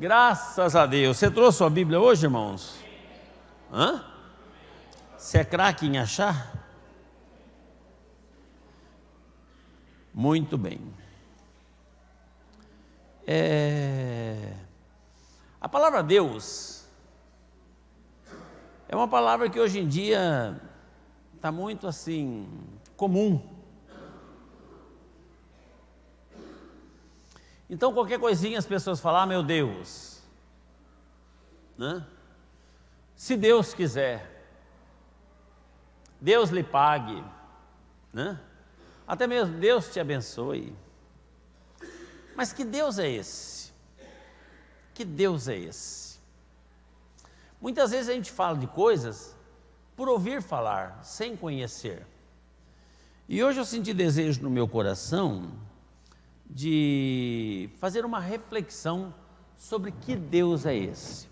Graças a Deus. Você trouxe sua Bíblia hoje, irmãos? Hã? Você é craque em achar? Muito bem. A palavra Deus é uma palavra que hoje em dia está muito assim, comum. Então qualquer coisinha as pessoas falam, meu Deus, né? Se Deus quiser, Deus lhe pague, né? Até mesmo Deus te abençoe. Mas que Deus é esse? Que Deus é esse? Muitas vezes a gente fala de coisas por ouvir falar, sem conhecer. E hoje eu senti desejo no meu coração de fazer uma reflexão sobre que Deus é esse.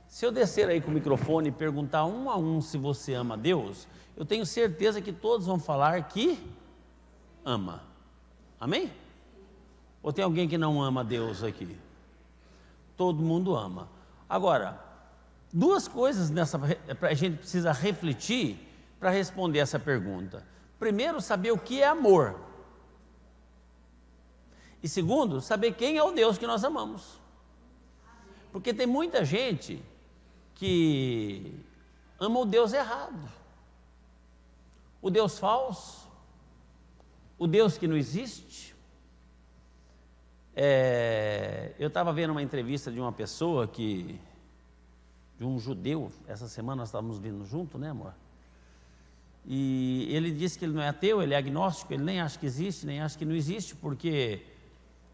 Se eu descer aí com o microfone e perguntar um a um se você ama Deus, eu tenho certeza que todos vão falar que ama. Amém? Ou tem alguém que não ama Deus aqui? Todo mundo ama. Agora, duas coisas a gente precisa refletir para responder essa pergunta. Primeiro, saber o que é amor. E segundo, saber quem é o Deus que nós amamos. Porque tem muita gente que ama o Deus errado. O Deus falso. O Deus que não existe. Eu estava vendo uma entrevista de uma pessoa de um judeu, essa semana nós estávamos vindo junto, né, amor? E ele disse que ele não é ateu, ele é agnóstico, ele nem acha que existe, nem acha que não existe, porque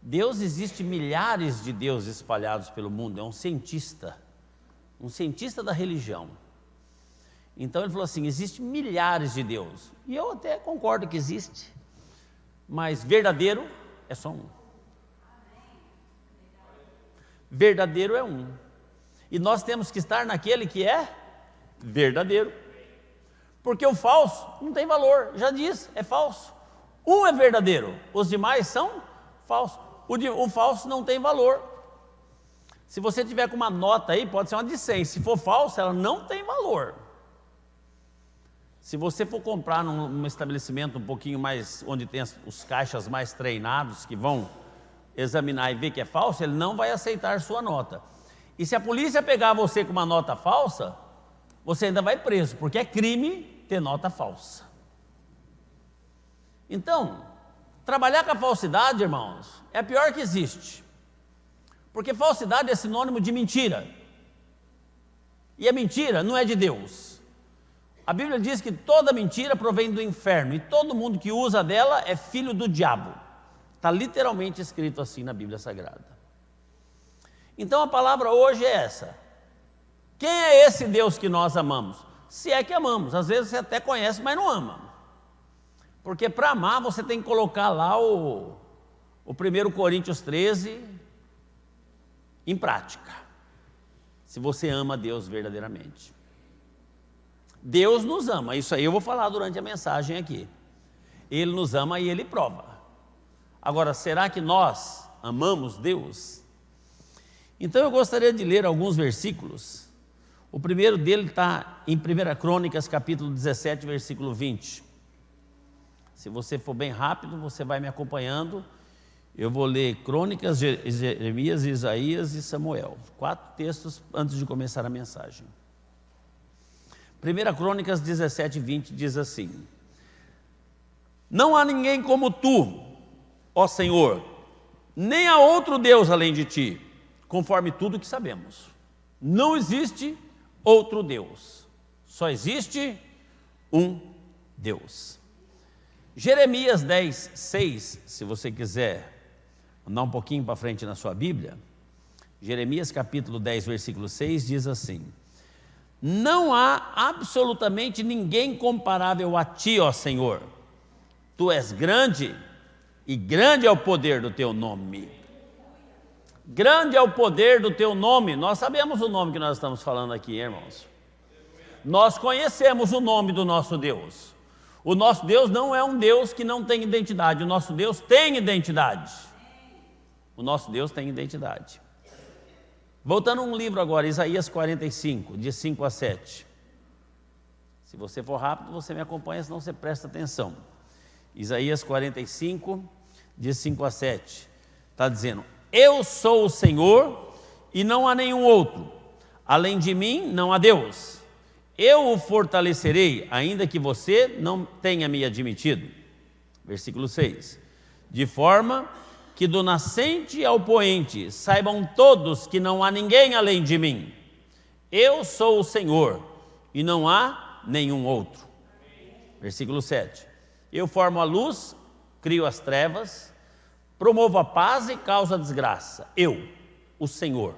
Deus existe milhares de deuses espalhados pelo mundo, é um cientista da religião. Então ele falou assim, existe milhares de deuses, e eu até concordo que existe, mas verdadeiro é só um. Verdadeiro é um. E nós temos que estar naquele que é verdadeiro. Porque o falso não tem valor, já diz, é falso. Um é verdadeiro, os demais são falsos. O falso não tem valor. Se você tiver com uma nota aí, pode ser uma de 100. Se for falsa, ela não tem valor. Se você for comprar num estabelecimento um pouquinho mais, onde tem os caixas mais treinados, que vão examinar e ver que é falso, ele não vai aceitar sua nota. E se a polícia pegar você com uma nota falsa, você ainda vai preso, porque é crime ter nota falsa. Então, trabalhar com a falsidade, irmãos, é a pior que existe. Porque falsidade é sinônimo de mentira. E a mentira não é de Deus. A Bíblia diz que toda mentira provém do inferno, e todo mundo que usa dela é filho do diabo. Está literalmente escrito assim na Bíblia Sagrada. Então a palavra hoje é essa. Quem é esse Deus que nós amamos? Se é que amamos, às vezes você até conhece, mas não ama. Porque para amar você tem que colocar lá o 1 Coríntios 13 em prática. Se você ama Deus verdadeiramente. Deus nos ama, isso aí eu vou falar durante a mensagem aqui. Ele nos ama e Ele prova. Agora, será que nós amamos Deus? Então eu gostaria de ler alguns versículos. O primeiro dele está em 1 Crônicas, capítulo 17, versículo 20. Se você for bem rápido, você vai me acompanhando. Eu vou ler Crônicas, Jeremias, Isaías e Samuel. 4 textos antes de começar a mensagem. 1 Crônicas 17, 20 diz assim: Não há ninguém como tu, ó Senhor, nem há outro Deus além de ti, conforme tudo que sabemos. Não existe outro Deus, só existe um Deus. Jeremias 10, 6, se você quiser andar um pouquinho para frente na sua Bíblia, Jeremias capítulo 10, versículo 6 diz assim: Não há absolutamente ninguém comparável a ti, ó Senhor. Tu és grande, e grande é o poder do teu nome. Grande é o poder do teu nome. Nós sabemos o nome que nós estamos falando aqui, irmãos. Nós conhecemos o nome do nosso Deus. O nosso Deus não é um Deus que não tem identidade. O nosso Deus tem identidade. O nosso Deus tem identidade. Voltando a um livro agora, Isaías 45, de 5 a 7. Se você for rápido, você me acompanha, senão você presta atenção. Isaías 45, de 5 a 7. Está dizendo: eu sou o Senhor e não há nenhum outro. Além de mim, não há Deus. Eu o fortalecerei, ainda que você não tenha me admitido. Versículo 6. De forma que do nascente ao poente saibam todos que não há ninguém além de mim. Eu sou o Senhor e não há nenhum outro. Versículo 7. Eu formo a luz, crio as trevas, promovo a paz e causo a desgraça. Eu, o Senhor,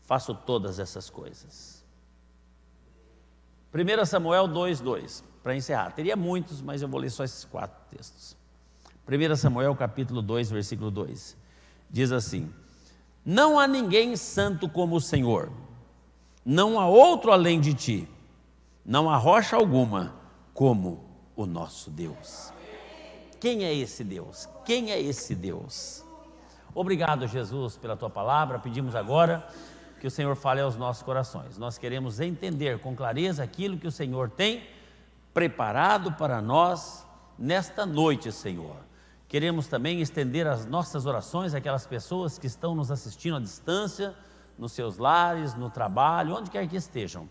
faço todas essas coisas. 1 Samuel 2:2, para encerrar. Teria muitos, mas eu vou ler só esses 4 textos. 1 Samuel capítulo 2, versículo 2. Diz assim: não há ninguém santo como o Senhor, não há outro além de ti, não há rocha alguma como o nosso Deus. Quem é esse Deus? Quem é esse Deus? Obrigado, Jesus, pela tua palavra. Pedimos agora que o Senhor fale aos nossos corações. Nós queremos entender com clareza aquilo que o Senhor tem preparado para nós nesta noite, Senhor. Queremos também estender as nossas orações àquelas pessoas que estão nos assistindo à distância, nos seus lares, no trabalho, onde quer que estejam.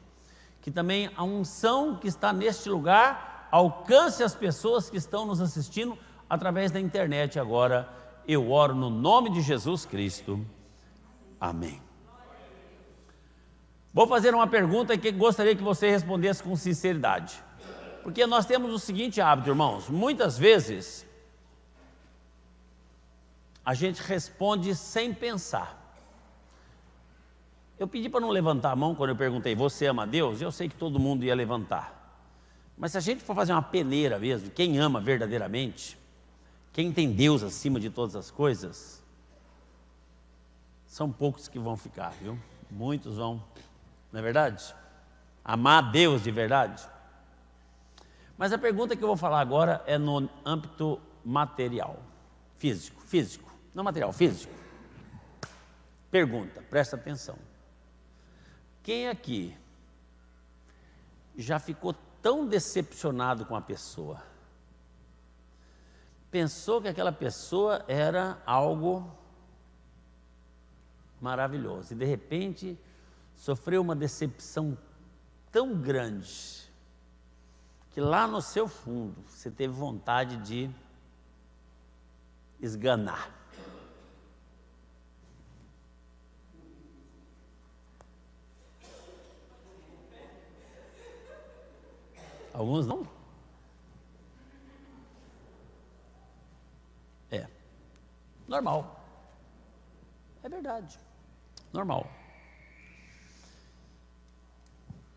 Que também a unção que está neste lugar alcance as pessoas que estão nos assistindo através da internet agora. Eu oro no nome de Jesus Cristo. Amém. Vou fazer uma pergunta que gostaria que você respondesse com sinceridade. Porque nós temos o seguinte hábito, irmãos: muitas vezes a gente responde sem pensar. Eu pedi para não levantar a mão quando eu perguntei: você ama Deus? Eu sei que todo mundo ia levantar. Mas se a gente for fazer uma peneira mesmo, quem ama verdadeiramente, quem tem Deus acima de todas as coisas, são poucos que vão ficar, viu? Muitos vão, não é verdade? Amar Deus de verdade. Mas a pergunta que eu vou falar agora é no âmbito material, físico, não material, físico. Pergunta, presta atenção. Quem aqui já ficou tão decepcionado com a pessoa? Pensou que aquela pessoa era algo maravilhoso e de repente sofreu uma decepção tão grande que lá no seu fundo você teve vontade de esganar. Alguns não? É. Normal. É verdade. Normal.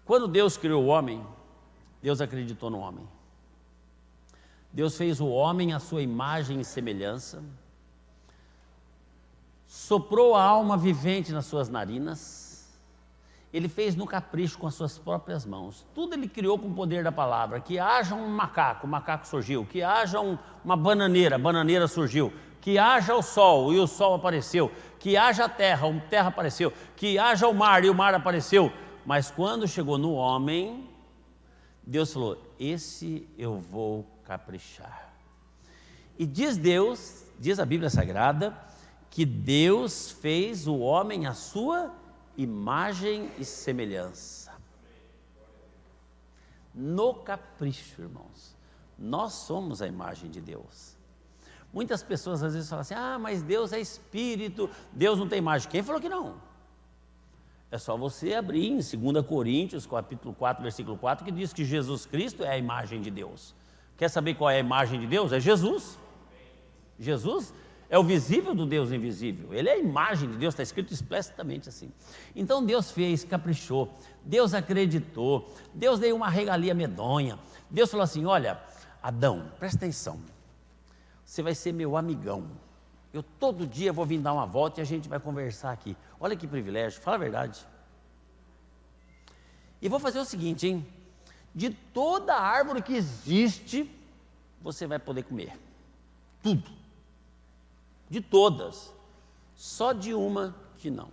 Quando Deus criou o homem, Deus acreditou no homem. Deus fez o homem à sua imagem e semelhança, soprou a alma vivente nas suas narinas, Ele fez no capricho com as suas próprias mãos. Tudo Ele criou com o poder da palavra. Que haja um macaco, o macaco surgiu. Que haja uma bananeira, a bananeira surgiu. Que haja o sol, e o sol apareceu. Que haja a terra apareceu. Que haja o mar, e o mar apareceu. Mas quando chegou no homem, Deus falou: esse eu vou caprichar. E diz a Bíblia Sagrada, que Deus fez o homem à sua imagem e semelhança. No capricho, irmãos. Nós somos a imagem de Deus. Muitas pessoas às vezes falam assim: ah, mas Deus é espírito, Deus não tem imagem. Quem falou que não? É só você abrir em 2 Coríntios, capítulo 4, versículo 4, que diz que Jesus Cristo é a imagem de Deus. Quer saber qual é a imagem de Deus? É Jesus. Jesus é o visível do Deus invisível. Ele é a imagem de Deus, está escrito explicitamente assim. Então Deus fez, caprichou, Deus acreditou, Deus deu uma regalia medonha. Deus falou assim: olha, Adão, presta atenção, você vai ser meu amigão. Eu todo dia vou vir dar uma volta e a gente vai conversar aqui. Olha que privilégio, fala a verdade. E vou fazer o seguinte, hein? De toda árvore que existe, você vai poder comer. Tudo. De todas. Só de uma que não.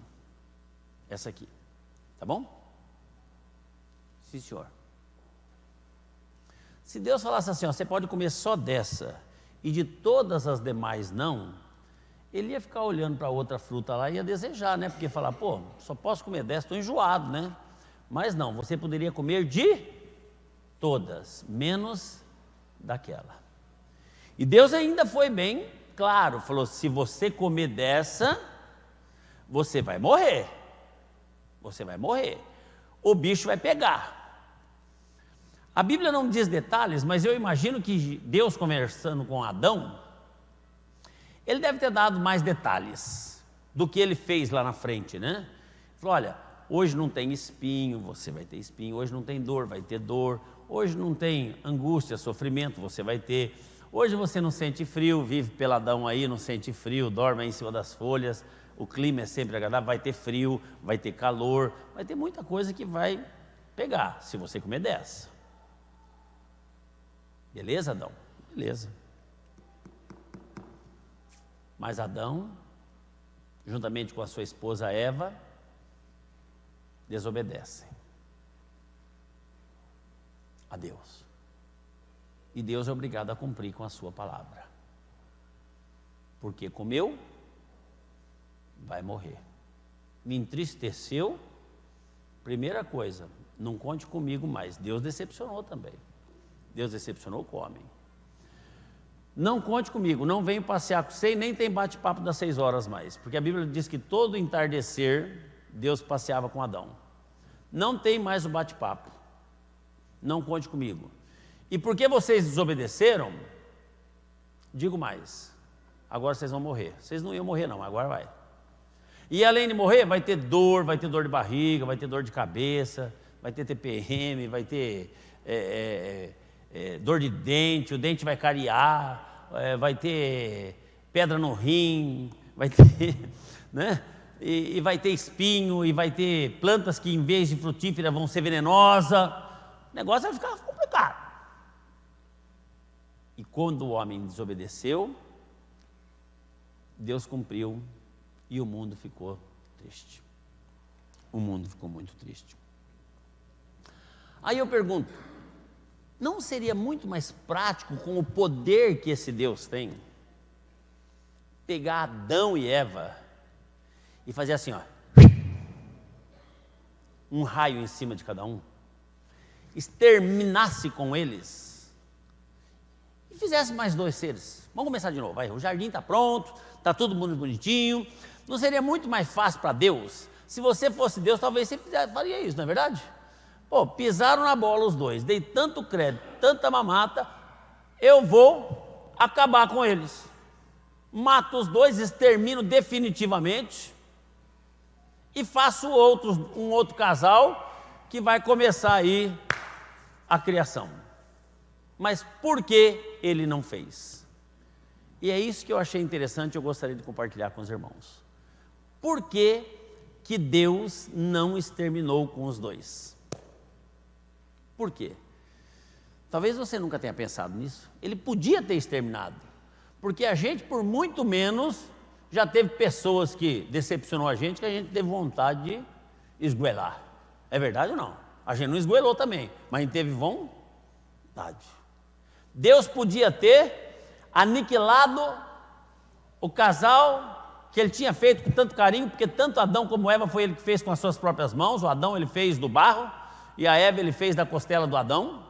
essa aqui, tá bom? Sim, senhor. Se Deus falasse assim, ó, você pode comer só dessa e de todas as demais não, ele ia ficar olhando para outra fruta lá e ia desejar, né? Porque falar, pô, só posso comer dessa, estou enjoado, né? Mas não, você poderia comer de todas, menos daquela. E Deus ainda foi bem claro, falou, se você comer dessa, você vai morrer. Você vai morrer. O bicho vai pegar. A Bíblia não diz detalhes, mas eu imagino que Deus conversando com Adão, ele deve ter dado mais detalhes do que ele fez lá na frente, né? Falou, olha, hoje não tem espinho, você vai ter espinho. Hoje não tem dor, vai ter dor. Hoje não tem angústia, sofrimento, você vai ter. Hoje você não sente frio, vive peladão aí, não sente frio, dorme aí em cima das folhas. O clima é sempre agradável, vai ter frio, vai ter calor, vai ter muita coisa que vai pegar, se você comer dessa. Beleza, Adão? Beleza. Mas Adão, juntamente com a sua esposa Eva, desobedecem a Deus. E Deus é obrigado a cumprir com a sua palavra. Porque comeu, vai morrer. Me entristeceu, primeira coisa, não conte comigo mais. Deus decepcionou também. Deus decepcionou com o homem. Não conte comigo, não venho passear com você e nem tem bate-papo das 6 horas mais. Porque a Bíblia diz que todo entardecer, Deus passeava com Adão. Não tem mais o bate-papo. Não conte comigo. E porque vocês desobedeceram, digo mais, agora vocês vão morrer. Vocês não iam morrer não, agora vai. E além de morrer, vai ter dor de barriga, vai ter dor de cabeça, vai ter TPM, vai ter dor de dente, o dente vai cariar, vai ter pedra no rim, vai ter, né? E vai ter espinho, e vai ter plantas que em vez de frutífera vão ser venenosas. O negócio vai ficar complicado. E quando o homem desobedeceu, Deus cumpriu e o mundo ficou triste. O mundo ficou muito triste. Aí eu pergunto, não seria muito mais prático, com o poder que esse Deus tem, pegar Adão e Eva e fazer assim, ó, um raio em cima de cada um, exterminasse com eles e fizesse mais 2 seres? Vamos começar de novo, vai. O jardim está pronto, está todo mundo bonitinho. Não seria muito mais fácil para Deus? Se você fosse Deus, talvez você faria isso, não é verdade? Pô, pisaram na bola os dois, dei tanto crédito, tanta mamata, eu vou acabar com eles. Mato os dois, extermino definitivamente e faço um outro casal que vai começar aí a criação. Mas por que ele não fez? E é isso que eu achei interessante, eu gostaria de compartilhar com os irmãos. Por que que Deus não exterminou com os dois? Por quê? Talvez você nunca tenha pensado nisso. Ele podia ter exterminado, porque a gente, por muito menos, já teve pessoas que decepcionou a gente, que a gente teve vontade de esgoelar. É verdade ou não? A gente não esgoelou também, mas a gente teve vontade. Deus podia ter aniquilado o casal que ele tinha feito com tanto carinho, porque tanto Adão como Eva foi ele que fez com as suas próprias mãos. O Adão ele fez do barro e a Eva ele fez da costela do Adão,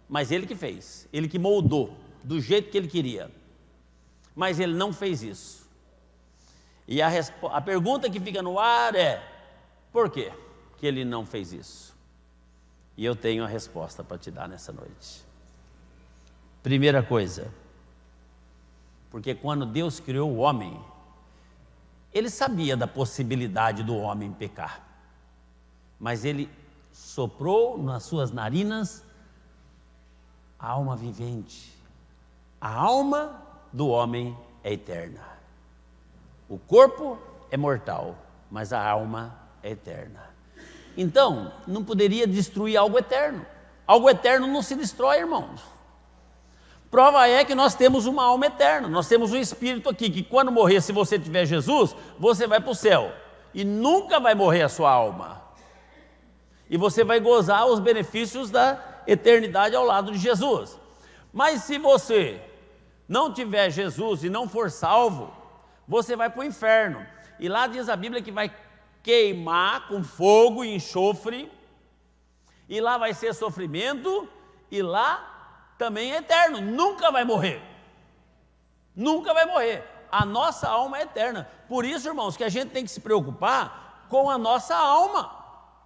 mas ele que fez, ele que moldou do jeito que ele queria, mas ele não fez isso. E a pergunta que fica no ar é, por quê que ele não fez isso? E eu tenho a resposta para te dar nessa noite. Primeira coisa, porque quando Deus criou o homem, ele sabia da possibilidade do homem pecar, mas ele soprou nas suas narinas a alma vivente. A alma do homem é eterna. O corpo é mortal, mas a alma é eterna. Então, não poderia destruir algo eterno. Algo eterno não se destrói, irmãos. Prova é que nós temos uma alma eterna, nós temos um espírito aqui, que quando morrer, se você tiver Jesus, você vai para o céu. e nunca vai morrer a sua alma. E você vai gozar os benefícios da eternidade ao lado de Jesus. Mas se você não tiver Jesus e não for salvo, você vai para o inferno. E lá diz a Bíblia que vai queimar com fogo e enxofre, e lá vai ser sofrimento, e lá também é eterno, nunca vai morrer. Nunca vai morrer. A nossa alma é eterna. Por isso, irmãos, que a gente tem que se preocupar com a nossa alma,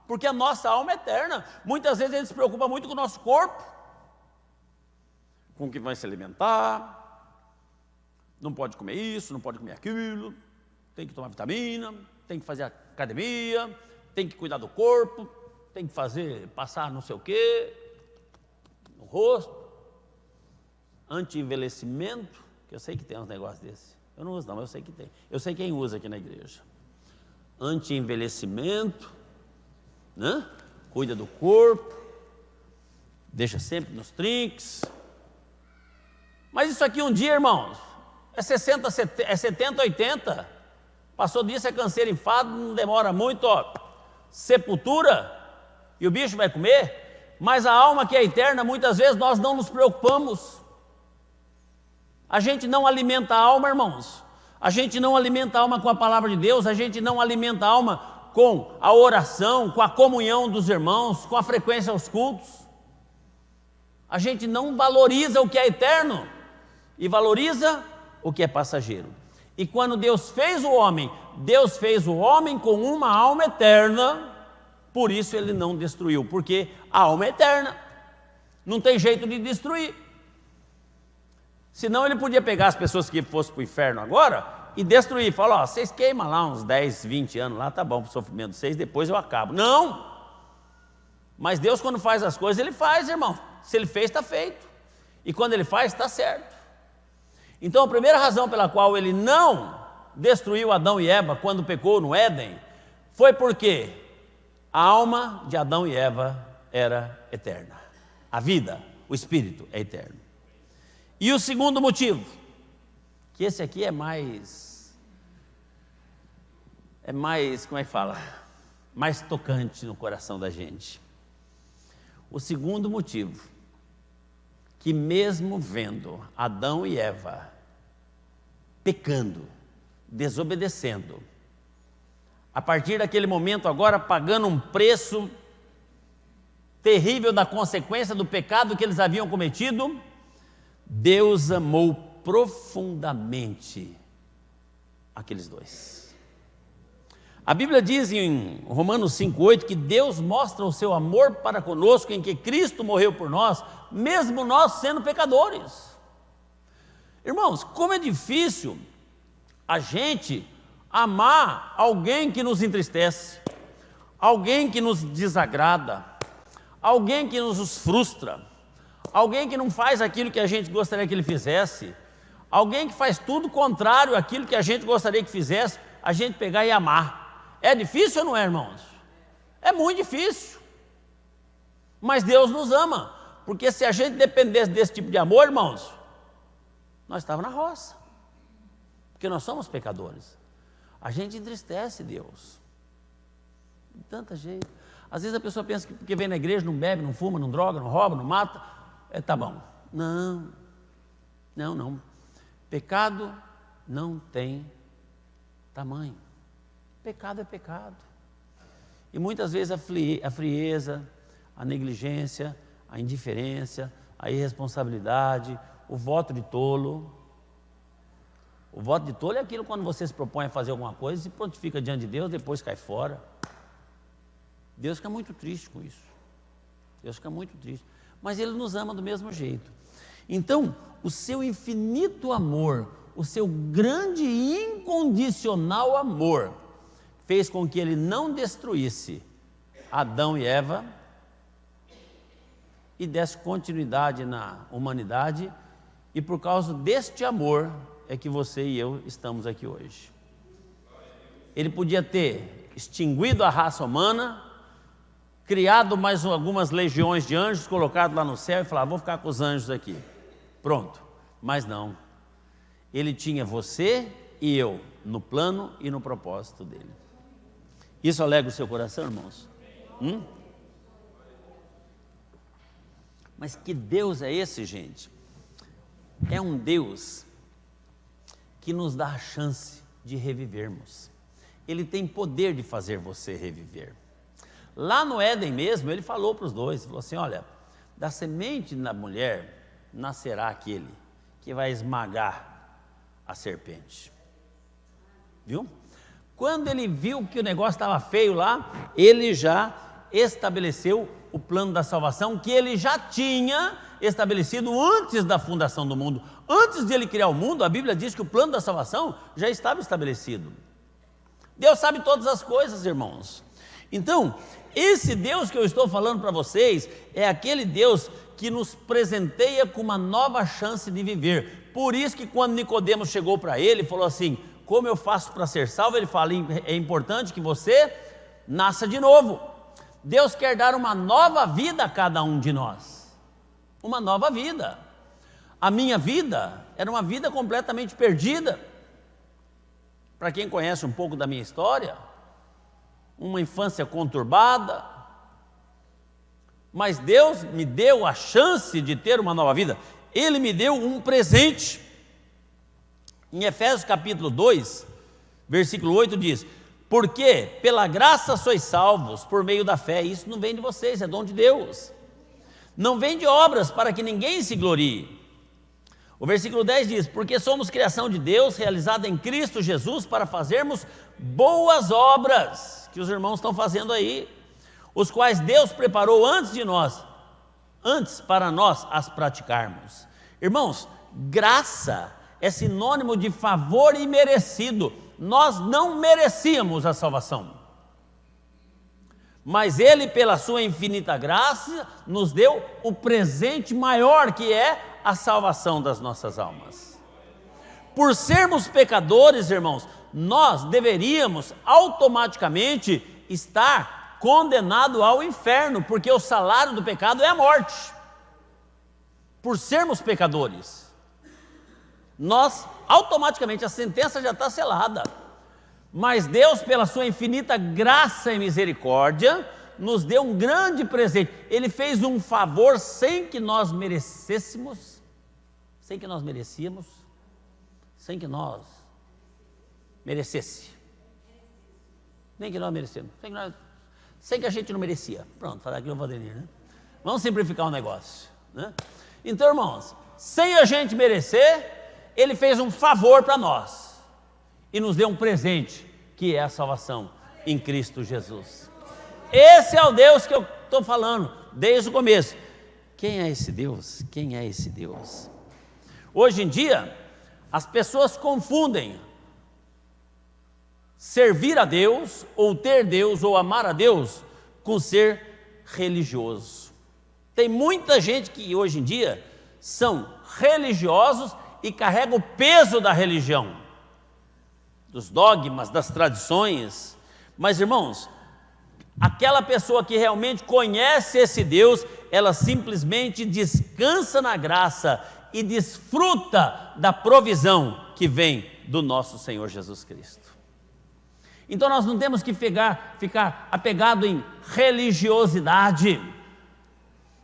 porque a nossa alma é eterna. Muitas vezes a gente se preocupa muito com o nosso corpo, com o que vai se alimentar, não pode comer isso, não pode comer aquilo, tem que tomar vitamina, tem que fazer academia, tem que cuidar do corpo, tem que passar não sei o quê no rosto, anti-envelhecimento, que eu sei que tem uns negócios desses. Eu não uso não, mas eu sei que tem. Eu sei quem usa aqui na igreja. Anti-envelhecimento, né? Cuida do corpo, deixa sempre nos trinques. Mas isso aqui um dia, irmãos, é 60, 70, 80. Passou disso, é câncer enfado, não demora muito, ó, sepultura, e o bicho vai comer. Mas a alma que é eterna, muitas vezes nós não nos preocupamos. A gente não alimenta a alma, irmãos. A gente não alimenta a alma com a palavra de Deus, a gente não alimenta a alma com a oração, com a comunhão dos irmãos, com a frequência aos cultos. A gente não valoriza o que é eterno e valoriza o que é passageiro. E quando Deus fez o homem com uma alma eterna, por isso ele não destruiu, porque a alma é eterna, não tem jeito de destruir. Senão ele podia pegar as pessoas que fossem para o inferno agora e destruir, falar, ó, vocês queimam lá uns 10, 20 anos, lá tá bom para o sofrimento de vocês, depois eu acabo. Não! Mas Deus, quando faz as coisas, ele faz, irmão. Se ele fez, está feito. E quando ele faz, está certo. Então a primeira razão pela qual ele não destruiu Adão e Eva quando pecou no Éden, foi porque a alma de Adão e Eva era eterna. A vida, o espírito é eterno. E o segundo motivo, que esse aqui é mais, como é que fala? Mais tocante no coração da gente. O segundo motivo, que mesmo vendo Adão e Eva pecando, desobedecendo, a partir daquele momento agora pagando um preço terrível da consequência do pecado que eles haviam cometido, Deus amou profundamente aqueles dois. A Bíblia diz em Romanos 5,8 que Deus mostra o seu amor para conosco em que Cristo morreu por nós, mesmo nós sendo pecadores. Irmãos, como é difícil a gente amar alguém que nos entristece, alguém que nos desagrada, alguém que nos frustra, alguém que não faz aquilo que a gente gostaria que ele fizesse, alguém que faz tudo contrário àquilo que a gente gostaria que fizesse, a gente pegar e amar. É difícil ou não é, irmãos? É muito difícil. Mas Deus nos ama, porque se a gente dependesse desse tipo de amor, irmãos, nós estávamos na roça, porque nós somos pecadores. A gente entristece Deus de tanta jeito. Às vezes a pessoa pensa que porque vem na igreja não bebe, não fuma, não droga, não rouba, não mata, tá bom. Não. Pecado não tem tamanho. Pecado é pecado. E muitas vezes a frieza, a negligência, a indiferença, a irresponsabilidade, o voto de tolo. O voto de tolo é aquilo quando você se propõe a fazer alguma coisa, se prontifica diante de Deus, depois cai fora. Deus fica muito triste com isso. Deus fica muito triste. Mas Ele nos ama do mesmo jeito. Então, o seu infinito amor, o seu grande e incondicional amor, fez com que Ele não destruísse Adão e Eva e desse continuidade na humanidade, e por causa deste amor é que você e eu estamos aqui hoje. Ele podia ter extinguido a raça humana, criado mais algumas legiões de anjos, colocado lá no céu e falar, vou ficar com os anjos aqui, pronto. Mas não, Ele tinha você e eu no plano e no propósito dele. Isso alegra o seu coração, irmãos? Mas que Deus é esse, gente? É um Deus que nos dá a chance de revivermos. Ele tem poder de fazer você reviver. Lá no Éden mesmo, ele falou para os dois, falou assim, olha, da semente da mulher nascerá aquele que vai esmagar a serpente. Viu? Quando ele viu que o negócio estava feio lá, ele já estabeleceu o plano da salvação que ele já tinha estabelecido antes da fundação do mundo. Antes de ele criar o mundo, a Bíblia diz que o plano da salvação já estava estabelecido. Deus sabe todas as coisas, irmãos. Então, esse Deus que eu estou falando para vocês é aquele Deus que nos presenteia com uma nova chance de viver. Por isso que quando Nicodemos chegou para ele e falou assim, como eu faço para ser salvo? Ele fala, é importante que você nasça de novo. Deus quer dar uma nova vida a cada um de nós. Uma nova vida. A minha vida era uma vida completamente perdida. Para quem conhece um pouco da minha história, uma infância conturbada, mas Deus me deu a chance de ter uma nova vida. Ele me deu um presente. Em Efésios capítulo 2, versículo 8 diz, porque pela graça sois salvos por meio da fé. Isso não vem de vocês, é dom de Deus. Não vem de obras para que ninguém se glorie. O versículo 10 diz, porque somos criação de Deus, realizada em Cristo Jesus, para fazermos boas obras, que os irmãos estão fazendo aí, os quais Deus preparou antes para nós as praticarmos. Irmãos, graça é sinônimo de favor imerecido. Nós não merecíamos a salvação, mas Ele, pela sua infinita graça, nos deu o presente maior, que é a salvação das nossas almas. Por sermos pecadores, irmãos, nós deveríamos automaticamente estar condenados ao inferno, porque o salário do pecado é a morte. Por sermos pecadores, nós automaticamente, a sentença já está selada. Mas Deus, pela sua infinita graça e misericórdia, nos deu um grande presente. Ele fez um favor sem que nós merecêssemos, sem que nós merecíamos, sem que nós merecesse, nem que nós merecemos, sem que a gente não merecia. Pronto, falar aqui o Valdenir, né? Vamos simplificar o negócio, né? Então, irmãos, sem a gente merecer, Ele fez um favor para nós e nos deu um presente, que é a salvação em Cristo Jesus. Esse é o Deus que eu estou falando desde o começo. Quem é esse Deus? Quem é esse Deus? Hoje em dia, as pessoas confundem servir a Deus, ou ter Deus, ou amar a Deus, com ser religioso. Tem muita gente que hoje em dia são religiosos e carrega o peso da religião, dos dogmas, das tradições. Mas, irmãos, aquela pessoa que realmente conhece esse Deus, ela simplesmente descansa na graça e desfruta da provisão que vem do nosso Senhor Jesus Cristo. Então nós não temos que ficar apegado em religiosidade,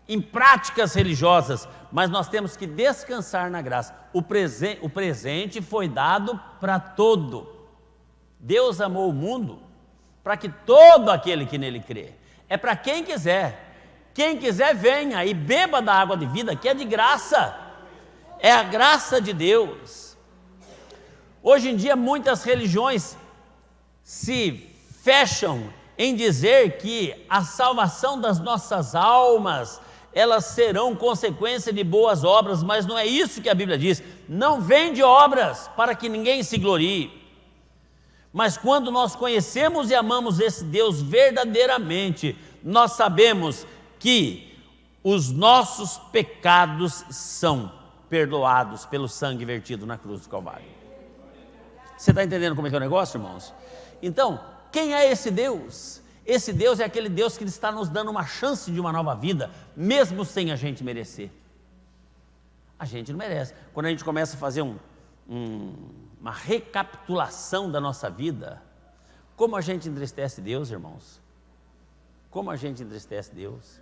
em práticas religiosas, mas nós temos que descansar na graça. O presente foi dado para todo. Deus amou o mundo para que todo aquele que nele crê. É para quem quiser. Quem quiser venha e beba da água de vida, que é de graça. É a graça de Deus. Hoje em dia muitas religiões se fecham em dizer que a salvação das nossas almas, elas serão consequência de boas obras, mas não é isso que a Bíblia diz. Não vem de obras para que ninguém se glorie. Mas quando nós conhecemos e amamos esse Deus verdadeiramente, nós sabemos que os nossos pecados são perdoados pelo sangue vertido na cruz do Calvário. Você está entendendo como é que é o negócio, irmãos? Então, quem é esse Deus? Esse Deus é aquele Deus que está nos dando uma chance de uma nova vida, mesmo sem a gente merecer. A gente não merece. Quando a gente começa a fazer uma recapitulação da nossa vida, Como a gente entristece Deus, irmãos? Como a gente entristece Deus?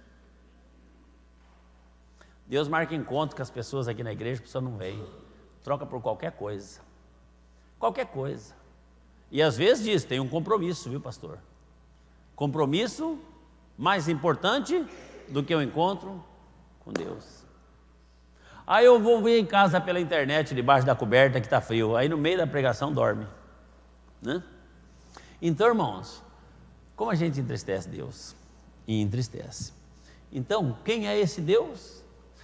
Deus marca encontro com as pessoas aqui na igreja, a pessoa não vem. Troca por qualquer coisa. Qualquer coisa. E às vezes diz, tem um compromisso, viu, pastor? Compromisso mais importante do que o encontro com Deus. Aí eu vou vir em casa pela internet, debaixo da coberta que está frio. Aí no meio da pregação dorme, né? Então, irmãos, como a gente entristece Deus? E entristece. Então, quem é esse Deus?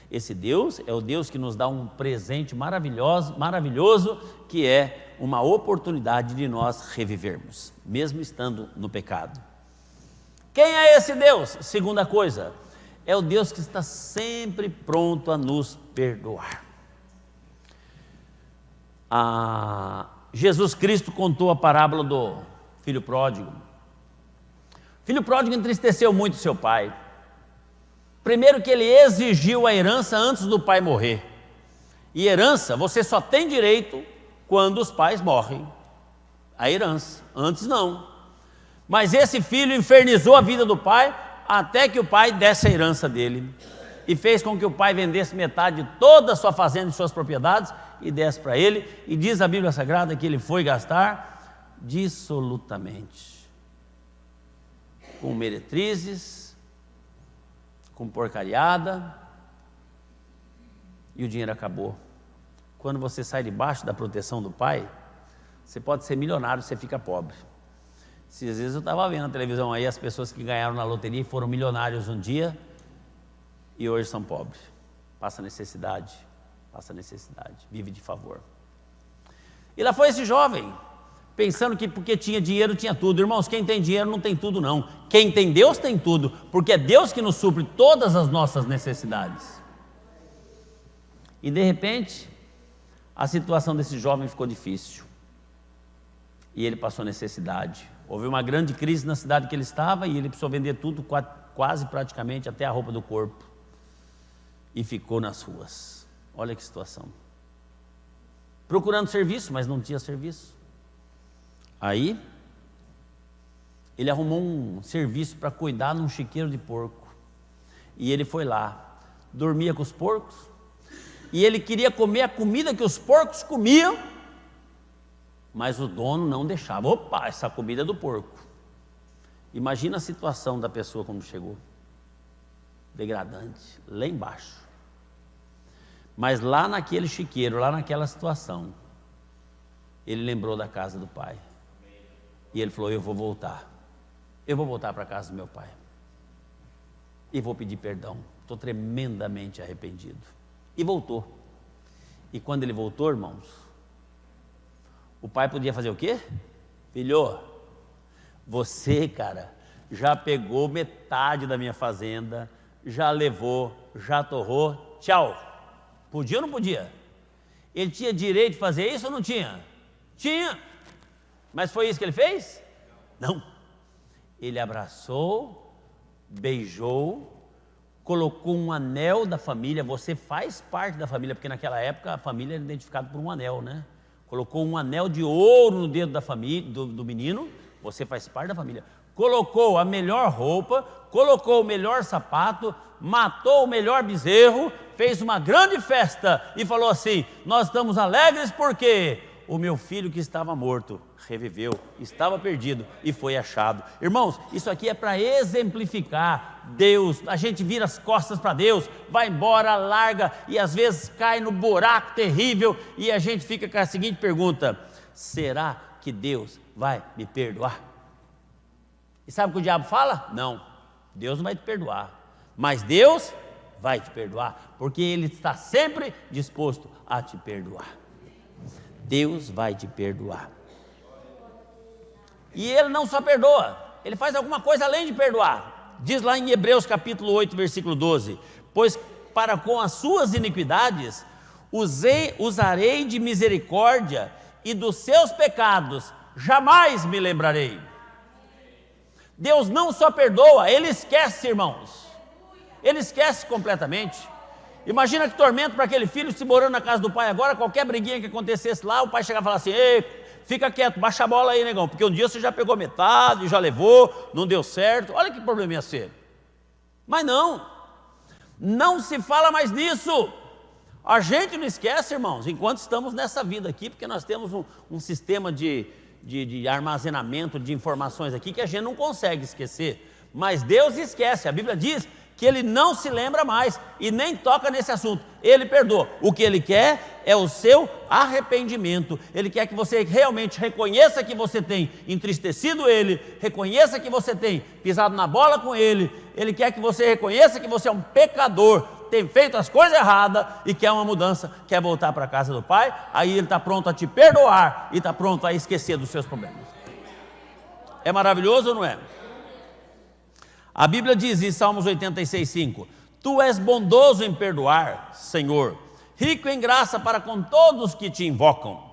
Esse Deus é o Deus que nos dá um presente maravilhoso, que é uma oportunidade de nós revivermos, mesmo estando no pecado. Quem é esse Deus? Segunda coisa, é o Deus que está sempre pronto a nos perdoar. Jesus Cristo contou a parábola do filho pródigo. O filho pródigo entristeceu muito seu pai. Primeiro que ele exigiu a herança antes do pai morrer. E herança você só tem direito quando os pais morrem. A herança, antes não. Mas esse filho infernizou a vida do pai até que o pai desse a herança dele. E fez com que o pai vendesse metade de toda a sua fazenda e suas propriedades e desse para ele. E diz a Bíblia Sagrada que ele foi gastar dissolutamente. Com meretrizes, com porcariada, e o dinheiro acabou. Quando você sai debaixo da proteção do pai, você pode ser milionário, você fica pobre. Às vezes eu estava vendo na televisão aí as pessoas que ganharam na loteria e foram milionários um dia e hoje são pobres. Passa necessidade, vive de favor. E lá foi esse jovem, pensando que porque tinha dinheiro tinha tudo. Irmãos, quem tem dinheiro não tem tudo não. Quem tem Deus tem tudo, porque é Deus que nos supre todas as nossas necessidades. E de repente, a situação desse jovem ficou difícil. E ele passou necessidade. Houve uma grande crise na cidade que ele estava e ele precisou vender tudo, quase praticamente até a roupa do corpo. E ficou nas ruas. Olha que situação. Procurando serviço, mas não tinha serviço. Aí, ele arrumou um serviço para cuidar num chiqueiro de porco. E ele foi lá, dormia com os porcos, e ele queria comer a comida que os porcos comiam, mas o dono não deixava. Opa, essa comida é do porco. Imagina a situação da pessoa como chegou. Degradante, lá embaixo. Mas lá naquele chiqueiro, lá naquela situação, ele lembrou da casa do pai. E ele falou, eu vou voltar para a casa do meu pai. E vou pedir perdão, estou tremendamente arrependido. E voltou. E quando ele voltou, irmãos, o pai podia fazer o quê? Filho, você, cara, já pegou metade da minha fazenda, já levou, já torrou, tchau. Podia ou não podia? Ele tinha direito de fazer isso ou não tinha? Tinha. Mas foi isso que ele fez? Não. Ele abraçou, beijou, colocou um anel da família. Você faz parte da família, porque naquela época a família era identificada por um anel, né? Colocou um anel de ouro no dedo da família, do menino. Você faz parte da família. Colocou a melhor roupa, colocou o melhor sapato, matou o melhor bezerro, fez uma grande festa e falou assim: nós estamos alegres porque o meu filho que estava morto reviveu, estava perdido e foi achado. Irmãos, isso aqui é para exemplificar Deus. A gente vira as costas para Deus, vai embora, larga e às vezes cai no buraco terrível e a gente fica com a seguinte pergunta: será que Deus vai me perdoar? E sabe o que o diabo fala? Não, Deus não vai te perdoar, mas Deus vai te perdoar, porque Ele está sempre disposto a te perdoar. Deus vai te perdoar. E Ele não só perdoa, Ele faz alguma coisa além de perdoar. Diz lá em Hebreus capítulo 8, versículo 12: pois para com as suas iniquidades usarei de misericórdia, e dos seus pecados jamais me lembrarei. Deus não só perdoa, Ele esquece, irmãos. Ele esquece completamente. Imagina que tormento para aquele filho se morando na casa do pai agora. Qualquer briguinha que acontecesse lá, o pai chegava e falava assim: ei, fica quieto, baixa a bola aí, negão, porque um dia você já pegou metade, já levou, não deu certo, olha que problema ia ser. Mas não se fala mais nisso. A gente não esquece, irmãos, enquanto estamos nessa vida aqui, porque nós temos um sistema de armazenamento de informações aqui que a gente não consegue esquecer, mas Deus esquece. A Bíblia diz que Ele não se lembra mais e nem toca nesse assunto. Ele perdoa. O que Ele quer é o seu arrependimento. Ele quer que você realmente reconheça que você tem entristecido Ele, reconheça que você tem pisado na bola com Ele. Ele quer que você reconheça que você é um pecador, tem feito as coisas erradas e quer uma mudança, quer voltar para a casa do Pai. Aí Ele está pronto a te perdoar e está pronto a esquecer dos seus problemas. É maravilhoso ou não é? A Bíblia diz em Salmos 86:5: Tu és bondoso em perdoar, Senhor, rico em graça para com todos que te invocam.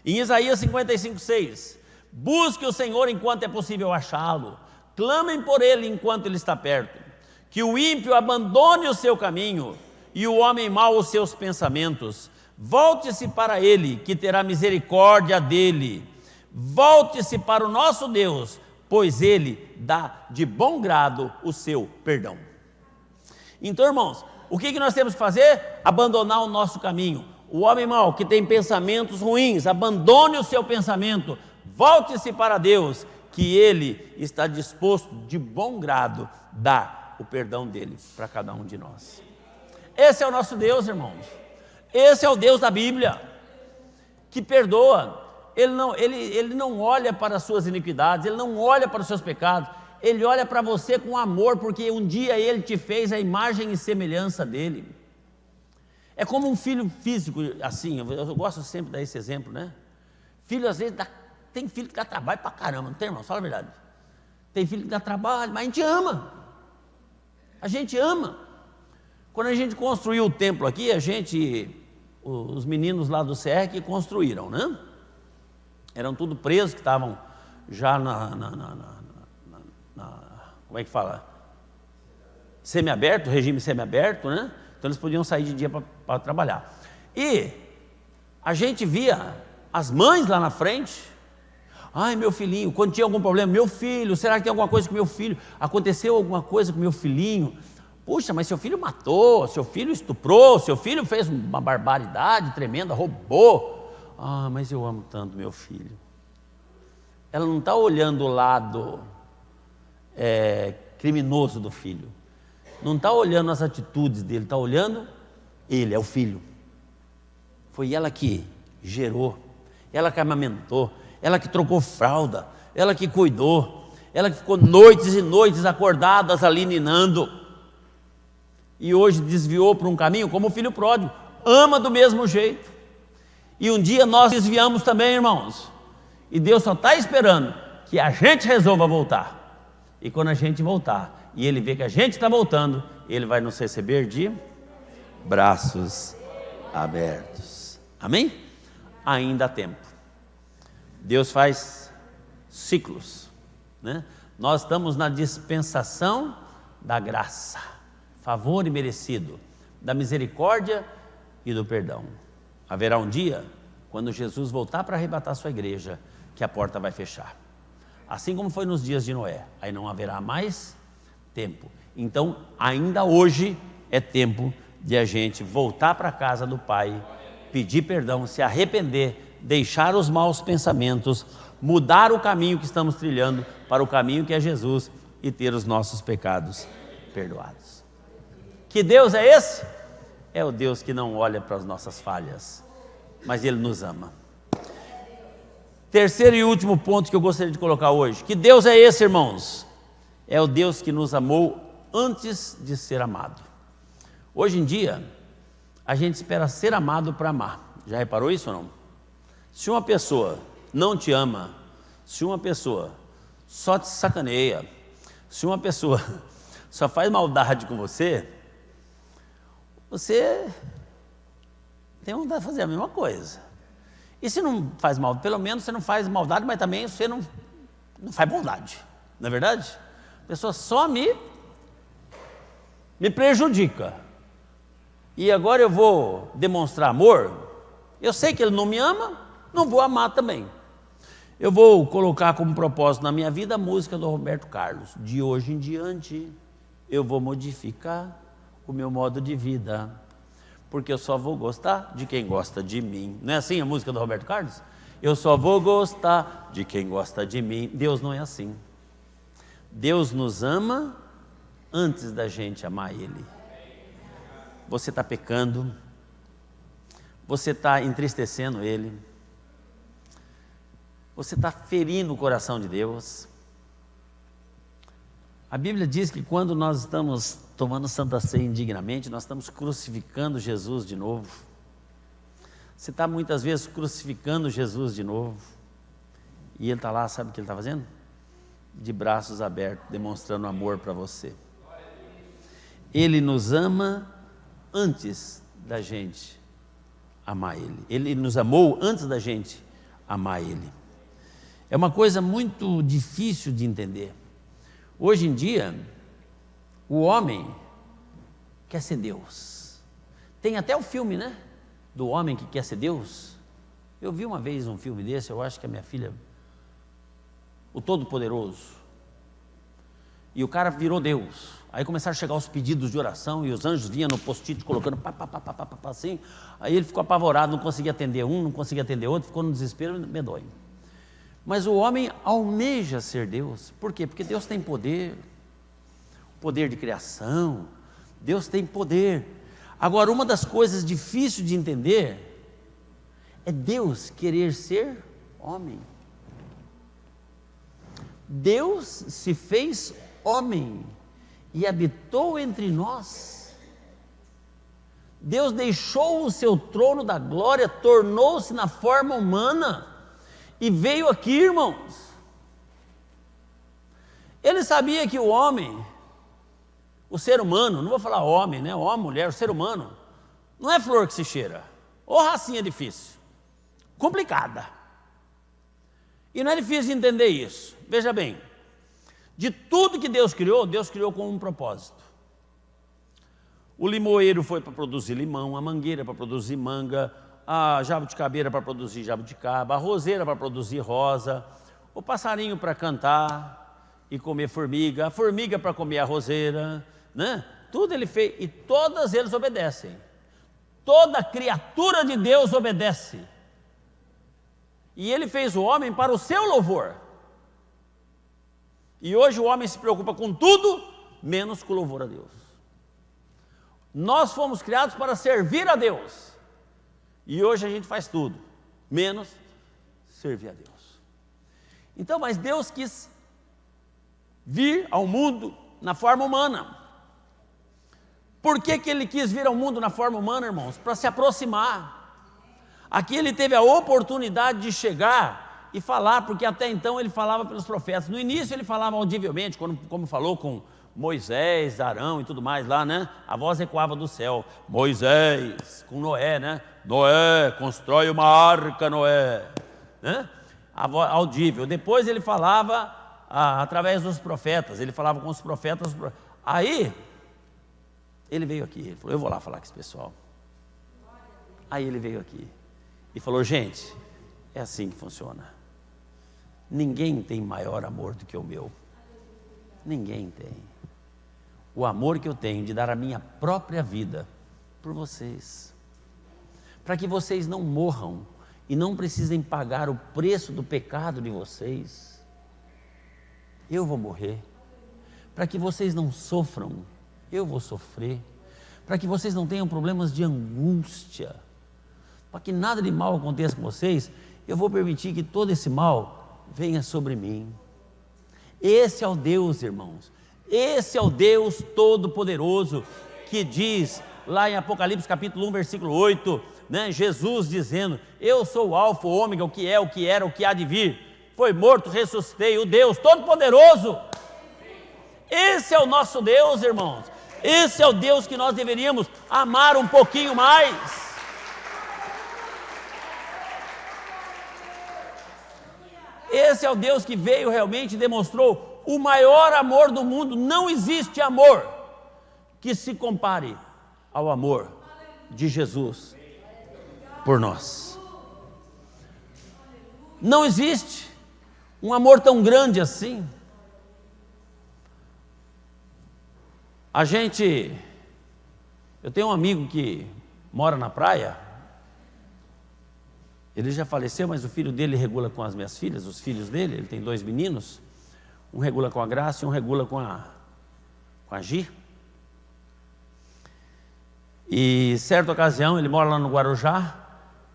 Em Isaías 55:6: Busque o Senhor enquanto é possível achá-lo, clamem por Ele enquanto Ele está perto. Que o ímpio abandone o seu caminho e o homem mau os seus pensamentos. Volte-se para Ele, que terá misericórdia dele. Volte-se para o nosso Deus, pois Ele dá de bom grado o seu perdão. Então, irmãos, o que nós temos que fazer? Abandonar o nosso caminho. O homem mau que tem pensamentos ruins, abandone o seu pensamento, volte-se para Deus, que Ele está disposto de bom grado dar o perdão dele para cada um de nós. Esse é o nosso Deus, irmãos. Esse é o Deus da Bíblia, que perdoa. Ele não olha para as suas iniquidades, Ele não olha para os seus pecados, Ele olha para você com amor, porque um dia Ele te fez a imagem e semelhança dEle. É como um filho físico, assim, eu gosto sempre de dar esse exemplo, né? Filho, às vezes, tem filho que dá trabalho para caramba, não tem, irmão? Fala a verdade. Tem filho que dá trabalho, mas a gente ama. A gente ama. Quando a gente construiu o templo aqui, os meninos lá do CR que construíram, né? Eram tudo presos, que estavam já como é que fala? Semiaberto, regime semiaberto, né? Então eles podiam sair de dia para trabalhar. E a gente via as mães lá na frente. Ai, meu filhinho, quando tinha algum problema, meu filho, será que tem alguma coisa com meu filho? Aconteceu alguma coisa com meu filhinho? Puxa, mas seu filho matou, seu filho estuprou, seu filho fez uma barbaridade tremenda, roubou. Ah, mas eu amo tanto meu filho. Ela não está olhando o lado criminoso do filho, não está olhando as atitudes dele, está olhando ele, é o filho. Foi ela que gerou, ela que amamentou, ela que trocou fralda, ela que cuidou, ela que ficou noites e noites acordadas ali ninando, e hoje desviou para um caminho como o filho pródigo, ama do mesmo jeito. E um dia nós desviamos também, irmãos, e Deus só está esperando que a gente resolva voltar. E quando a gente voltar e Ele vê que a gente está voltando, Ele vai nos receber de braços abertos. Amém? Ainda há tempo. Deus faz ciclos, né? Nós estamos na dispensação da graça, favor imerecido, da misericórdia e do perdão. Haverá um dia, quando Jesus voltar para arrebatar sua igreja, que a porta vai fechar. Assim como foi nos dias de Noé, aí não haverá mais tempo. Então, ainda hoje é tempo de a gente voltar para a casa do Pai, pedir perdão, se arrepender, deixar os maus pensamentos, mudar o caminho que estamos trilhando para o caminho que é Jesus e ter os nossos pecados perdoados. Que Deus é esse? É o Deus que não olha para as nossas falhas, mas Ele nos ama. Terceiro e último ponto que eu gostaria de colocar hoje. Que Deus é esse, irmãos? É o Deus que nos amou antes de ser amado. Hoje em dia, a gente espera ser amado para amar. Já reparou isso ou não? Se uma pessoa não te ama, se uma pessoa só te sacaneia, se uma pessoa só faz maldade com você, você tem vontade de fazer a mesma coisa. E se não faz mal, pelo menos você não faz maldade, mas também você não faz bondade, não é verdade? A pessoa só me prejudica. E agora eu vou demonstrar amor, eu sei que ele não me ama, não vou amar também. Eu vou colocar como propósito na minha vida a música do Roberto Carlos. De hoje em diante, eu vou modificar o meu modo de vida, porque eu só vou gostar de quem gosta de mim. Não é assim a música do Roberto Carlos? Eu só vou gostar de quem gosta de mim. Deus não é assim. Deus nos ama antes da gente amar Ele. Você está pecando, você está entristecendo Ele, você está ferindo o coração de Deus. A Bíblia diz que quando nós estamos tomando Santa Ceia indignamente, nós estamos crucificando Jesus de novo. Você está muitas vezes crucificando Jesus de novo, e Ele está lá, sabe o que Ele está fazendo? De braços abertos, demonstrando amor para você. Ele nos ama antes da gente amar Ele. Ele nos amou antes da gente amar Ele. É uma coisa muito difícil de entender. Hoje em dia, o homem quer ser Deus. Tem até o filme, né? Do homem que quer ser Deus. Eu vi uma vez um filme desse, eu acho que a minha filha, o Todo-Poderoso. E o cara virou Deus. Aí começaram a chegar os pedidos de oração e os anjos vinham no post-it colocando assim. Aí ele ficou apavorado, não conseguia atender um, não conseguia atender outro, ficou no desespero medonho. Mas o homem almeja ser Deus. Por quê? Porque Deus tem poder, poder de criação, Deus tem poder. Agora, uma das coisas difíceis de entender é Deus querer ser homem. Deus se fez homem e habitou entre nós. Deus deixou o seu trono da glória, tornou-se na forma humana e veio aqui, irmãos. Ele sabia que o homem, o ser humano, não vou falar homem, né? Homem, mulher, o ser humano, não é flor que se cheira. Ô racinha difícil, complicada. E não é difícil de entender isso. Veja bem, de tudo que Deus criou com um propósito. O limoeiro foi para produzir limão, a mangueira para produzir manga, a jabuticabeira para produzir jabuticaba, a roseira para produzir rosa, o passarinho para cantar e comer formiga, a formiga para comer a roseira, né? Tudo ele fez e todas eles obedecem. Toda criatura de Deus obedece. E Ele fez o homem para o seu louvor. E hoje o homem se preocupa com tudo, menos com o louvor a Deus. Nós fomos criados para servir a Deus. E hoje a gente faz tudo, menos servir a Deus. Então, mas Deus quis vir ao mundo na forma humana. Por que Ele quis vir ao mundo na forma humana, irmãos? Para se aproximar. Aqui Ele teve a oportunidade de chegar e falar, porque até então Ele falava pelos profetas. No início Ele falava audivelmente, como falou com Moisés, Arão e tudo mais lá, né? A voz ecoava do céu. Moisés, com Noé, né? Noé, constrói uma arca, Noé, né? A voz audível. Depois Ele falava através dos profetas. Ele falava com os profetas. Aí Ele veio aqui. Ele falou: eu vou lá falar com esse pessoal. Aí Ele veio aqui e falou: gente, é assim que funciona. Ninguém tem maior amor do que o meu. Ninguém tem. O amor que eu tenho de dar a minha própria vida por vocês, para que vocês não morram e não precisem pagar o preço do pecado de vocês. Eu vou morrer. Para que vocês não sofram, eu vou sofrer. Para que vocês não tenham problemas de angústia, para que nada de mal aconteça com vocês, eu vou permitir que todo esse mal venha sobre mim. Esse é o Deus, irmãos. Esse é o Deus Todo-Poderoso que diz lá em Apocalipse capítulo 1, versículo 8, né? Jesus dizendo: eu sou o alfa, o ômega, o que é, o que era, o que há de vir. Foi morto, ressuscitei, o Deus Todo-Poderoso. Esse é o nosso Deus, irmãos. Esse é o Deus que nós deveríamos amar um pouquinho mais. Esse é o Deus que veio realmente e demonstrou o maior amor do mundo. Não existe amor que se compare ao amor de Jesus por nós. Não existe. Um amor tão grande assim. Eu tenho um amigo que mora na praia, ele já faleceu, mas o filho dele regula com as minhas filhas, os filhos dele, ele tem 2 meninos, um regula com a Graça e um regula com a Gi. E certa ocasião, ele mora lá no Guarujá,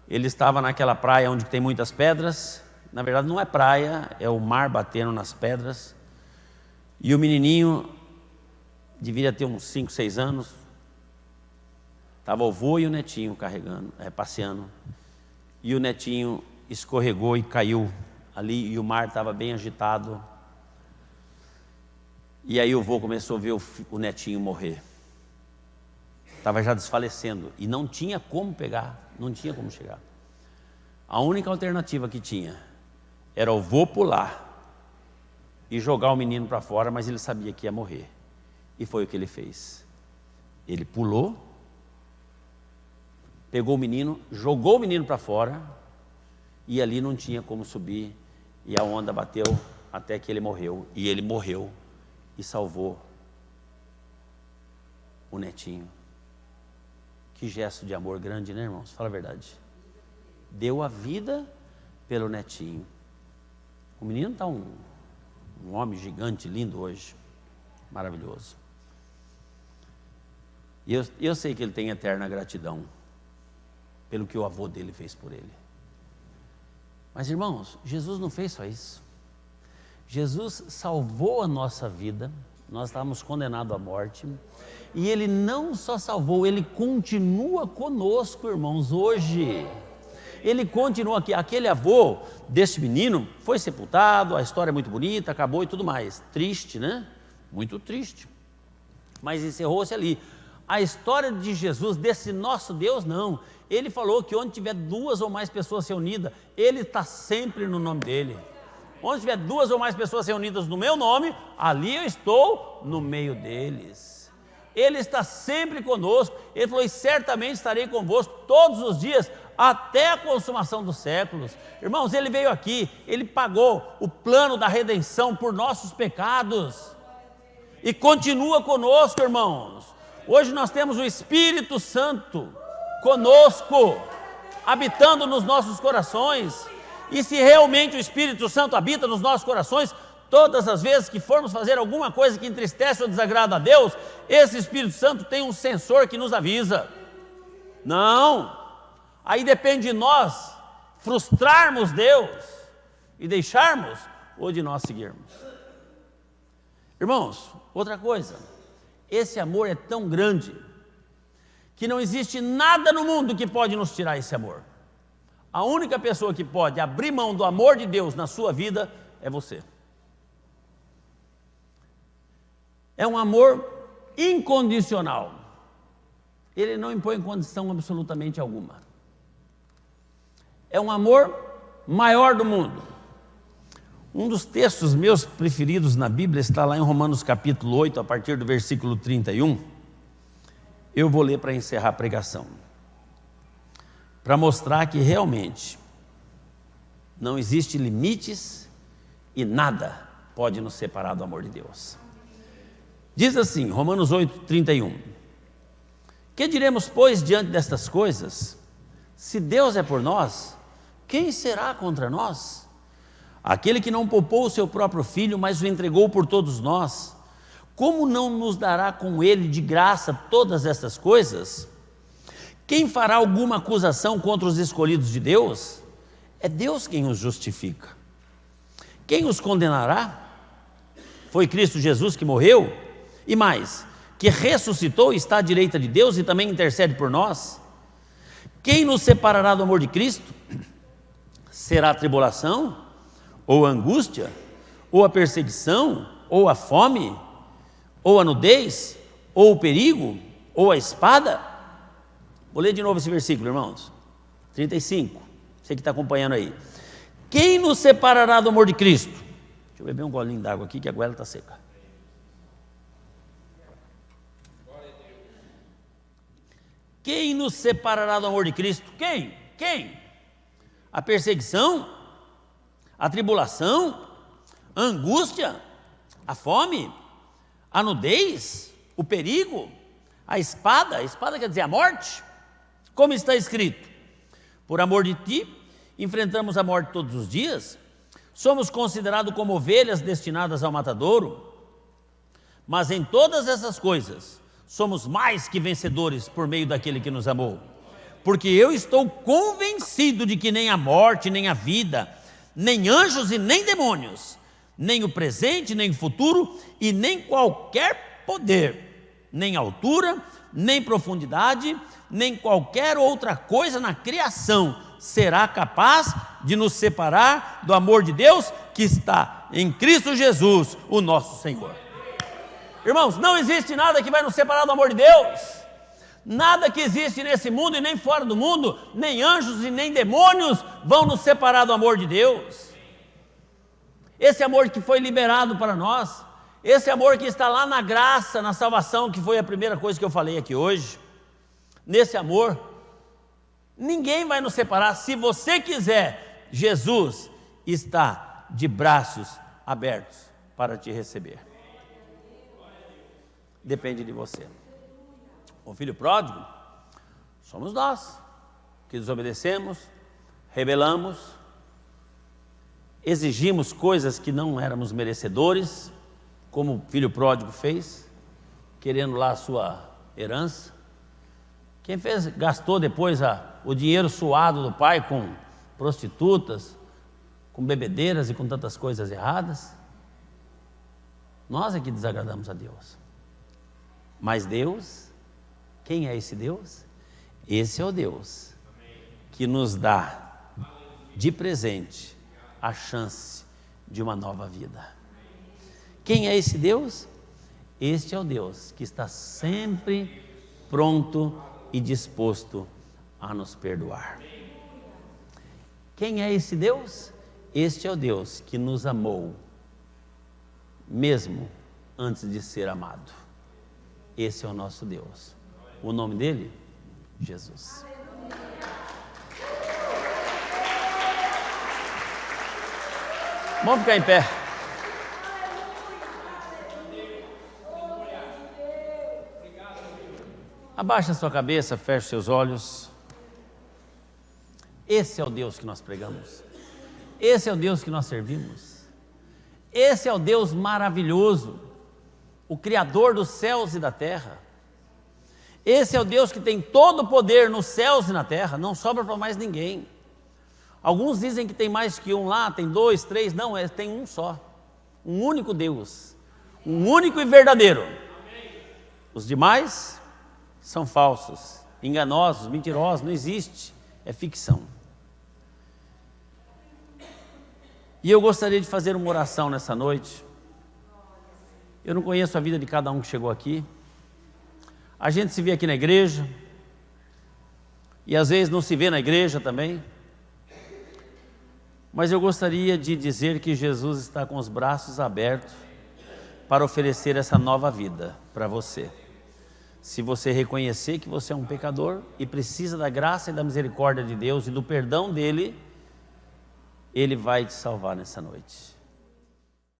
ele estava naquela praia onde tem muitas pedras, na verdade não é praia, é o mar batendo nas pedras, e o menininho deveria ter uns 5, 6 anos, estava o vô e o netinho passeando, e o netinho escorregou e caiu ali, e o mar estava bem agitado, e aí o vô começou a ver o netinho morrer, estava já desfalecendo, e não tinha como pegar, não tinha como chegar. A única alternativa que tinha era o vô pular e jogar o menino para fora, mas ele sabia que ia morrer. E foi o que ele fez. Ele pulou, pegou o menino, jogou o menino para fora, e ali não tinha como subir, e a onda bateu até que ele morreu. E ele morreu e salvou o netinho. Que gesto de amor grande, né, irmãos? Fala a verdade. Deu a vida pelo netinho. O menino está um homem gigante, lindo hoje, maravilhoso. E eu sei que ele tem eterna gratidão pelo que o avô dele fez por ele. Mas, irmãos, Jesus não fez só isso. Jesus salvou a nossa vida, nós estávamos condenados à morte, e Ele não só salvou, Ele continua conosco, irmãos, hoje. Ele continua aqui. Aquele avô desse menino foi sepultado, a história é muito bonita, acabou e tudo mais. Triste, né? Muito triste. Mas encerrou-se ali. A história de Jesus, desse nosso Deus, não. Ele falou que onde tiver 2 ou mais pessoas reunidas, Ele está sempre no nome dEle. Onde tiver 2 ou mais pessoas reunidas no meu nome, ali eu estou no meio deles. Ele está sempre conosco. Ele falou, e certamente estarei convosco todos os dias, até a consumação dos séculos. Irmãos, Ele veio aqui, Ele pagou o plano da redenção por nossos pecados, e continua conosco, irmãos. Hoje nós temos o Espírito Santo conosco, habitando nos nossos corações, e se realmente o Espírito Santo habita nos nossos corações, todas as vezes que formos fazer alguma coisa que entristece ou desagrada a Deus, esse Espírito Santo tem um sensor que nos avisa. Não, aí depende de nós frustrarmos Deus e deixarmos, ou de nós seguirmos. Irmãos, outra coisa, esse amor é tão grande que não existe nada no mundo que pode nos tirar esse amor. A única pessoa que pode abrir mão do amor de Deus na sua vida é você. É um amor incondicional. Ele não impõe condição absolutamente alguma. É um amor maior do mundo. Um dos textos meus preferidos na Bíblia está lá em Romanos capítulo 8, a partir do versículo 31. Eu vou ler para encerrar a pregação, para mostrar que realmente não existe limites e nada pode nos separar do amor de Deus. Diz assim, Romanos 8, 31. Que diremos, pois, diante destas coisas? Se Deus é por nós, quem será contra nós? Aquele que não poupou o seu próprio filho, mas o entregou por todos nós, como não nos dará com ele de graça todas estas coisas? Quem fará alguma acusação contra os escolhidos de Deus? É Deus quem os justifica. Quem os condenará? Foi Cristo Jesus que morreu, e mais, que ressuscitou e está à direita de Deus e também intercede por nós. Quem nos separará do amor de Cristo? Será a tribulação, ou a angústia, ou a perseguição, ou a fome, ou a nudez, ou o perigo, ou a espada? Vou ler de novo esse versículo, irmãos. 35, você que está acompanhando aí. Quem nos separará do amor de Cristo? Deixa eu beber um golinho d'água aqui, que a goela está seca. Quem nos separará do amor de Cristo? Quem? A perseguição? A tribulação? a angústia, a fome, a nudez, o perigo, a espada quer dizer a morte, como está escrito: por amor de ti, enfrentamos a morte todos os dias, somos considerados como ovelhas destinadas ao matadouro, mas em todas essas coisas, somos mais que vencedores por meio daquele que nos amou. Porque eu estou convencido de que nem a morte, nem a vida, nem anjos e nem demônios, nem o presente, nem o futuro, e nem qualquer poder, nem altura, nem profundidade, nem qualquer outra coisa na criação será capaz de nos separar do amor de Deus que está em Cristo Jesus, o nosso Senhor. Irmãos, não existe nada que vai nos separar do amor de Deus. Nada que existe nesse mundo e nem fora do mundo, nem anjos e nem demônios vão nos separar do amor de Deus. Esse amor que foi liberado para nós, esse amor que está lá na graça, na salvação, que foi a primeira coisa que eu falei aqui hoje. Nesse amor, ninguém vai nos separar. Se você quiser, Jesus está de braços abertos para te receber. Depende de você. O filho pródigo somos nós, que desobedecemos, rebelamos, exigimos coisas que não éramos merecedores, como o filho pródigo fez, querendo lá a sua herança. Quem fez, gastou depois o dinheiro suado do pai com prostitutas, com bebedeiras e com tantas coisas erradas. Nós é que desagradamos a Deus. Mas Deus, quem é esse Deus? Esse é o Deus que nos dá de presente a chance de uma nova vida. Quem é esse Deus? Este é o Deus que está sempre pronto e disposto a nos perdoar. Quem é esse Deus? Este é o Deus que nos amou, mesmo antes de ser amado. Esse é o nosso Deus. O nome dele? Jesus. Vamos ficar em pé. Abaixa a sua cabeça, feche seus olhos. Esse é o Deus que nós pregamos. Esse é o Deus que nós servimos. Esse é o Deus maravilhoso, o Criador dos céus e da terra. Esse é o Deus que tem todo o poder nos céus e na terra, não sobra para mais ninguém. Alguns dizem que tem mais que um lá, tem 2, 3, não, tem um só. Um único Deus, um único e verdadeiro. Os demais são falsos, enganosos, mentirosos, não existe, é ficção. E eu gostaria de fazer uma oração nessa noite. Eu não conheço a vida de cada um que chegou aqui. A gente se vê aqui na igreja, e às vezes não se vê na igreja também. Mas eu gostaria de dizer que Jesus está com os braços abertos para oferecer essa nova vida para você. Se você reconhecer que você é um pecador e precisa da graça e da misericórdia de Deus e do perdão dele, Ele vai te salvar nessa noite.